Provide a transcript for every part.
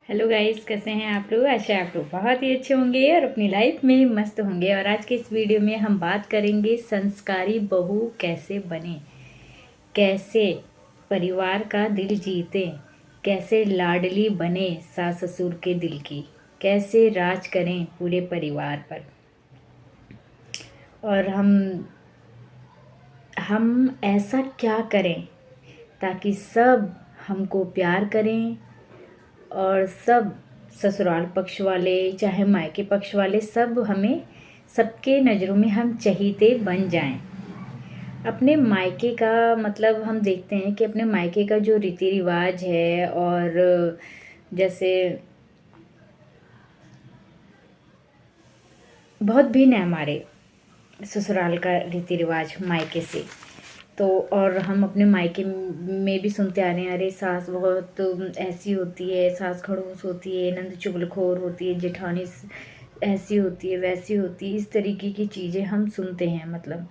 Hello guys, कैसे हैं आप लोग। आशा है आप लोग बहुत ही अच्छे होंगे और अपनी लाइफ में मस्त होंगे। और आज के इस वीडियो में हम बात करेंगे संस्कारी बहू कैसे बने, कैसे परिवार का दिल जीते, कैसे लाडली बने सास ससुर के दिल की, कैसे राज करें पूरे परिवार पर। और हम ऐसा क्या करें ताकि सब हमको प्यार करें और सब ससुराल पक्ष वाले चाहे मायके पक्ष वाले सब हमें, सबके नज़रों में हम चहीते बन जाएं। अपने मायके का मतलब हम देखते हैं कि अपने मायके का जो रीति रिवाज है, और जैसे बहुत भिन्न है हमारे ससुराल का रीति रिवाज मायके से। तो और हम अपने मायके में भी सुनते आ रहे हैं, अरे सास बहुत ऐसी होती है, सास खड़ूस होती है, नंद चुगलखोर होती है, जेठानी ऐसी होती है, वैसी होती है, इस तरीके की चीज़ें हम सुनते हैं मतलब।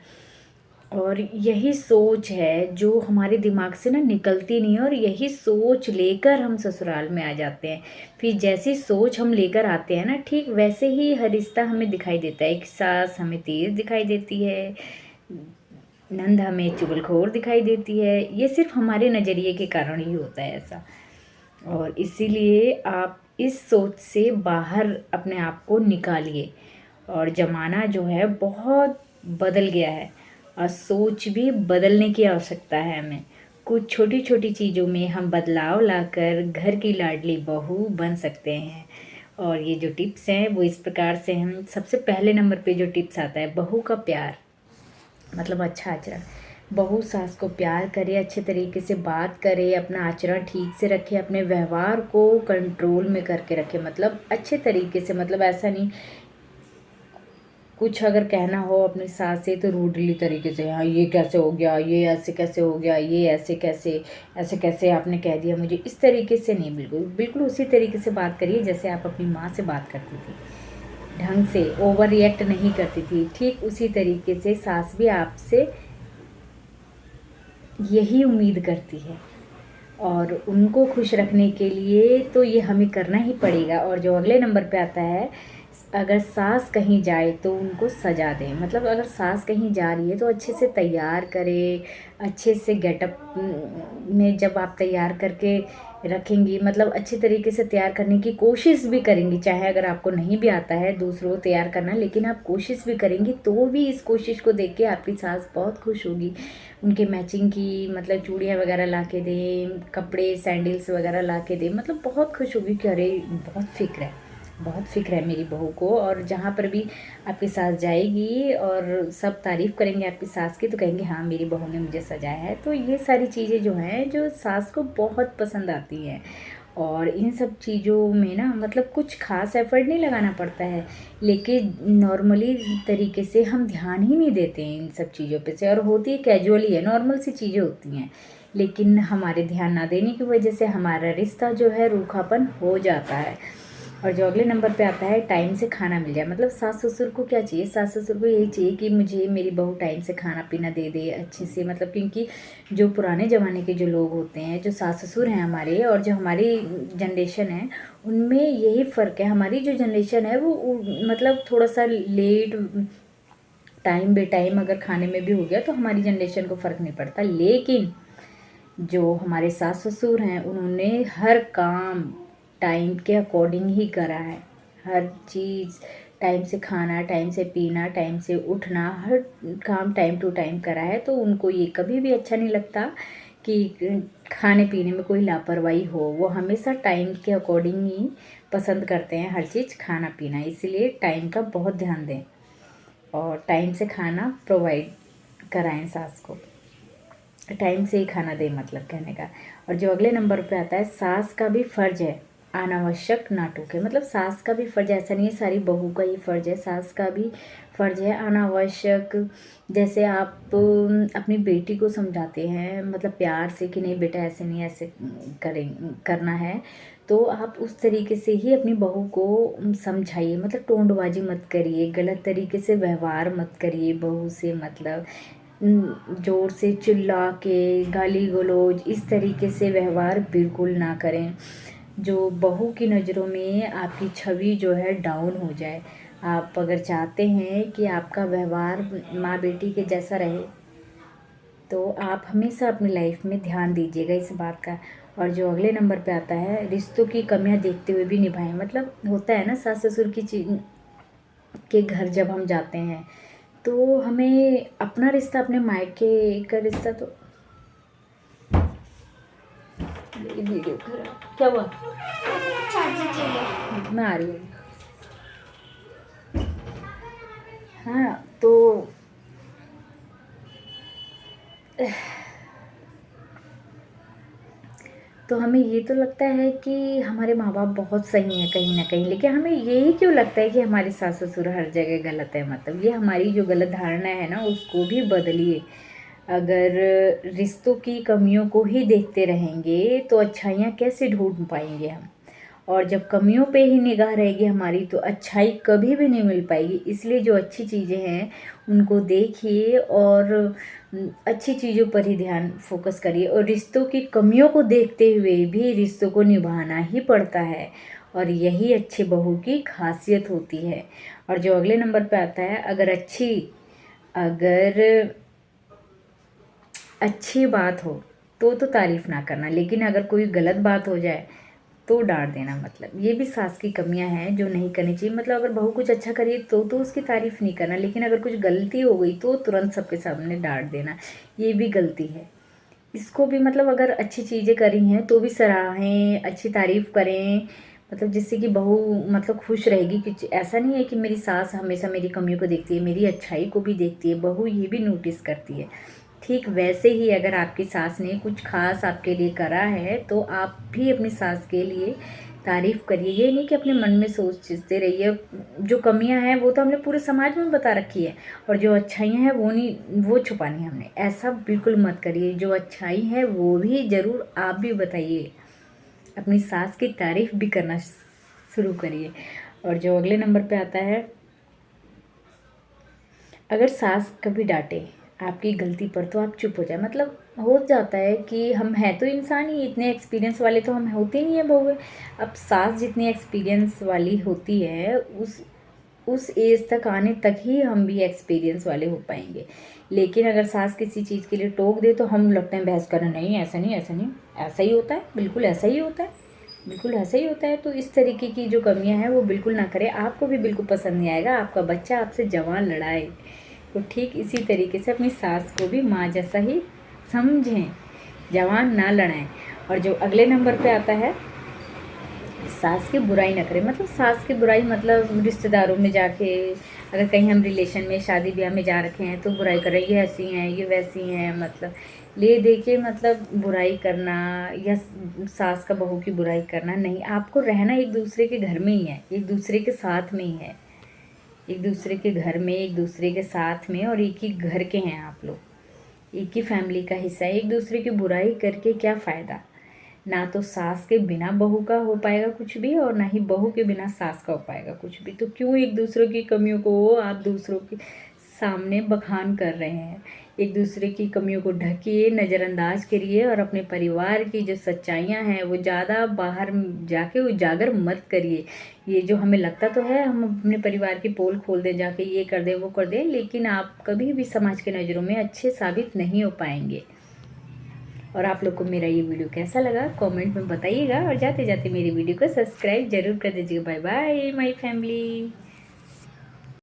और यही सोच है जो हमारे दिमाग से ना निकलती नहीं है, और यही सोच लेकर हम ससुराल में आ जाते हैं। फिर जैसी सोच हम लेकर आते हैं ना, ठीक वैसे ही हर रिश्ता हमें दिखाई देता है कि सास हमें तेज दिखाई देती है, नंद हमें चुगलखोर दिखाई देती है। ये सिर्फ हमारे नज़रिए के कारण ही होता है ऐसा। और इसीलिए आप इस सोच से बाहर अपने आप को निकालिए। और ज़माना जो है बहुत बदल गया है, और सोच भी बदलने की आवश्यकता है हमें। कुछ छोटी छोटी चीज़ों में हम बदलाव लाकर घर की लाडली बहू बन सकते हैं। और ये जो टिप्स हैं वो इस प्रकार से हम, सबसे पहले नंबर पे जो टिप्स आता है, बहू का प्यार मतलब अच्छा आचरण। बहू सास को प्यार करे, अच्छे तरीके से बात करे, अपना आचरण ठीक से रखे, अपने व्यवहार को कंट्रोल में करके रखे, मतलब अच्छे तरीके से। मतलब ऐसा नहीं, कुछ अगर कहना हो अपनी सास से तो रूडली तरीके से, हाँ ये कैसे हो गया, ये ऐसे कैसे हो गया, ये ऐसे कैसे आपने कह दिया मुझे, इस तरीके से नहीं। बिल्कुल बिल्कुल उसी तरीके से बात करिए जैसे आप अपनी माँ से बात करती थी, ढंग से, ओवर रिएक्ट नहीं करती थी। ठीक उसी तरीके से सास भी आपसे यही उम्मीद करती है, और उनको खुश रखने के लिए तो ये हमें करना ही पड़ेगा। और जो अगले नंबर पे आता है, अगर सास कहीं जाए तो उनको सजा दें। मतलब अगर सास कहीं जा रही है तो अच्छे से तैयार करें, अच्छे से गेटअप में जब आप तैयार करके रखेंगी, मतलब अच्छे तरीके से तैयार करने की कोशिश भी करेंगी। चाहे अगर आपको नहीं भी आता है दूसरों को तैयार करना, लेकिन आप कोशिश भी करेंगी, तो भी इस कोशिश को देख के आपकी सास बहुत खुश होगी। उनके मैचिंग की मतलब चूड़ियाँ वगैरह ला के दें, कपड़े सैंडल्स वगैरह ला के दें, मतलब बहुत खुश होगी कि अरे बहुत फिक्र है मेरी बहू को। और जहाँ पर भी आपकी सास जाएगी और सब तारीफ़ करेंगे आपकी सास की, तो कहेंगे हाँ मेरी बहू ने मुझे सजाया है। तो ये सारी चीज़ें जो हैं जो सास को बहुत पसंद आती हैं। और इन सब चीज़ों में ना मतलब कुछ खास एफर्ट नहीं लगाना पड़ता है, लेकिन नॉर्मली तरीके से हम ध्यान ही नहीं देते हैं इन सब चीज़ों पे से, और होती है कैजुअली है, नॉर्मल सी चीज़ें होती हैं, लेकिन हमारे ध्यान ना देने की वजह से हमारा रिश्ता जो है रूखापन हो जाता है। और जो अगले नंबर पे आता है, टाइम से खाना मिल जाए। मतलब सास ससुर को क्या चाहिए, सास ससुर को यही चाहिए कि मुझे मेरी बहू टाइम से खाना पीना दे दे अच्छे से। मतलब क्योंकि जो पुराने ज़माने के जो लोग होते हैं, जो सास ससुर हैं हमारे, और जो हमारी जनरेशन है, उनमें यही फ़र्क है। हमारी जो जनरेशन है वो मतलब थोड़ा सा लेट, टाइम बे टाइम अगर खाने में भी हो गया तो हमारी जनरेशन को फ़र्क नहीं पड़ता। लेकिन जो हमारे सास ससुर हैं उन्होंने हर काम टाइम के अकॉर्डिंग ही करा है। हर चीज़ टाइम से खाना, टाइम से पीना, टाइम से उठना, हर काम टाइम टू टाइम करा है। तो उनको ये कभी भी अच्छा नहीं लगता कि खाने पीने में कोई लापरवाही हो। वो हमेशा टाइम के अकॉर्डिंग ही पसंद करते हैं हर चीज़ खाना पीना। इसीलिए टाइम का बहुत ध्यान दें और टाइम से खाना प्रोवाइड कराएं सास को, टाइम से ही खाना दे मतलब कहने का। और जो अगले नंबर पे आता है, सास का भी फर्ज है अनावश्यक ना टोके। मतलब सास का भी फर्ज, ऐसा नहीं है सारी बहू का ही फर्ज है, सास का भी फर्ज है अनावश्यक। जैसे आप अपनी बेटी को समझाते हैं मतलब प्यार से कि नहीं बेटा ऐसे नहीं, ऐसे करना है, तो आप उस तरीके से ही अपनी बहू को समझाइए। मतलब टोंटबाजी मत करिए, गलत तरीके से व्यवहार मत करिए बहू से। मतलब ज़ोर से चिल्ला के गाली गलौज इस तरीके से व्यवहार बिल्कुल ना करें। जो बहू की नज़रों में आपकी छवि जो है डाउन हो जाए। आप अगर चाहते हैं कि आपका व्यवहार माँ बेटी के जैसा रहे, तो आप हमेशा अपनी लाइफ में ध्यान दीजिएगा इस बात का। और जो अगले नंबर पे आता है, रिश्तों की कमियां देखते हुए भी निभाएं। मतलब होता है ना, सास ससुर की चीज के घर जब हम जाते हैं तो हमें अपना रिश्ता, अपने मायके का रिश्ता तो वीडियो खराब क्या हुआ, मैं आ रही हूँ। हाँ तो हमें ये तो लगता है कि हमारे माँ बाप बहुत सही हैं कहीं ना कहीं, लेकिन हमें यही क्यों लगता है कि हमारे सास ससुर हर जगह गलत है। मतलब ये हमारी जो गलत धारणा है ना, उसको भी बदलिए। अगर रिश्तों की कमियों को ही देखते रहेंगे तो अच्छाइयाँ कैसे ढूंढ पाएंगे हम। और जब कमियों पे ही निगाह रहेगी हमारी तो अच्छाई कभी भी नहीं मिल पाएगी। इसलिए जो अच्छी चीज़ें हैं उनको देखिए और अच्छी चीज़ों पर ही ध्यान फोकस करिए। और रिश्तों की कमियों को देखते हुए भी रिश्तों को निभाना ही पड़ता है, और यही अच्छे बहू की खासियत होती है। और जो अगले नंबर पे आता है, अगर अच्छी बात हो तो तारीफ़ ना करना, लेकिन अगर कोई गलत बात हो जाए तो डांट देना। मतलब ये भी सास की कमियां हैं जो नहीं करनी चाहिए। मतलब अगर बहू कुछ अच्छा करी तो उसकी तारीफ़ नहीं करना, लेकिन अगर कुछ गलती हो गई तो तुरंत सबके सामने डांट देना, ये भी गलती है। इसको भी मतलब अगर अच्छी चीज़ें करी हैं तो भी सराहें, अच्छी तारीफ़ करें। मतलब जिससे कि बहू मतलब खुश रहेगी। कि ऐसा नहीं है कि मेरी सास हमेशा मेरी कमियों को देखती है, मेरी अच्छाई को भी देखती है, बहू ये भी नोटिस करती है। ठीक वैसे ही अगर आपकी सास ने कुछ खास आपके लिए करा है तो आप भी अपनी सास के लिए तारीफ़ करिए। ये नहीं कि अपने मन में सोचते रहिए। जो कमियां हैं वो तो हमने पूरे समाज में बता रखी है, और जो अच्छाइयाँ हैं वो नहीं, वो छुपानी है हमने। ऐसा बिल्कुल मत करिए। जो अच्छाई है वो भी ज़रूर आप भी बताइए। अपनी सास की तारीफ़ भी करना शुरू करिए। और जो अगले नंबर पे आता है, अगर सास कभी डांटे आपकी गलती पर तो आप चुप हो जाए। मतलब हो जाता है कि हम हैं तो इंसान ही, इतने एक्सपीरियंस वाले तो हम होते नहीं है बहुएं। अब सास जितनी एक्सपीरियंस वाली होती है उस एज तक आने तक ही हम भी एक्सपीरियंस वाले हो पाएंगे। लेकिन अगर सास किसी चीज़ के लिए टोक दे तो हम लगते हैं बहस करना, नहीं ऐसा नहीं, ऐसा नहीं, ऐसा ही होता है, बिल्कुल ऐसा ही होता है, बिल्कुल ऐसा ही होता है। तो इस तरीके की जो कमियां हैं वो बिल्कुल ना करें। आपको भी बिल्कुल पसंद नहीं आएगा आपका बच्चा आपसे जवान लड़ाए। तो ठीक इसी तरीके से अपनी सास को भी माँ जैसा ही समझें, जवान ना लड़ाएं। और जो अगले नंबर पे आता है, सास की बुराई ना करें। मतलब सास की बुराई मतलब रिश्तेदारों में जाके, अगर कहीं हम रिलेशन में शादी ब्याह में जा रखे हैं तो बुराई कर रहे हैं, ये ऐसी हैं, ये वैसी हैं, मतलब ले दे के मतलब बुराई करना, या सास का बहू की बुराई करना नहीं। आपको रहना एक दूसरे के घर में ही है, एक दूसरे के साथ में ही है, एक दूसरे के घर में, एक दूसरे के साथ में, और एक ही घर के हैं आप लोग, एक ही फैमिली का हिस्सा है। एक दूसरे की बुराई करके क्या फ़ायदा। ना तो सास के बिना बहू का हो पाएगा कुछ भी, और ना ही बहू के बिना सास का हो पाएगा कुछ भी। तो क्यों एक दूसरों की कमियों को आप दूसरों के सामने बखान कर रहे हैं। एक दूसरे की कमियों को ढकिए, नज़रअंदाज करिए, और अपने परिवार की जो सच्चाइयाँ हैं वो ज़्यादा बाहर जाके उजागर मत करिए। ये जो हमें लगता तो है हम अपने परिवार की पोल खोल दें, जाके ये कर दें वो कर दें, लेकिन आप कभी भी समाज के नज़रों में अच्छे साबित नहीं हो पाएंगे। और आप लोग को मेरा ये वीडियो कैसा लगा कमेंट में बताइएगा, और जाते जाते मेरी वीडियो को सब्सक्राइब जरूर कर दीजिएगा। Bye bye my family.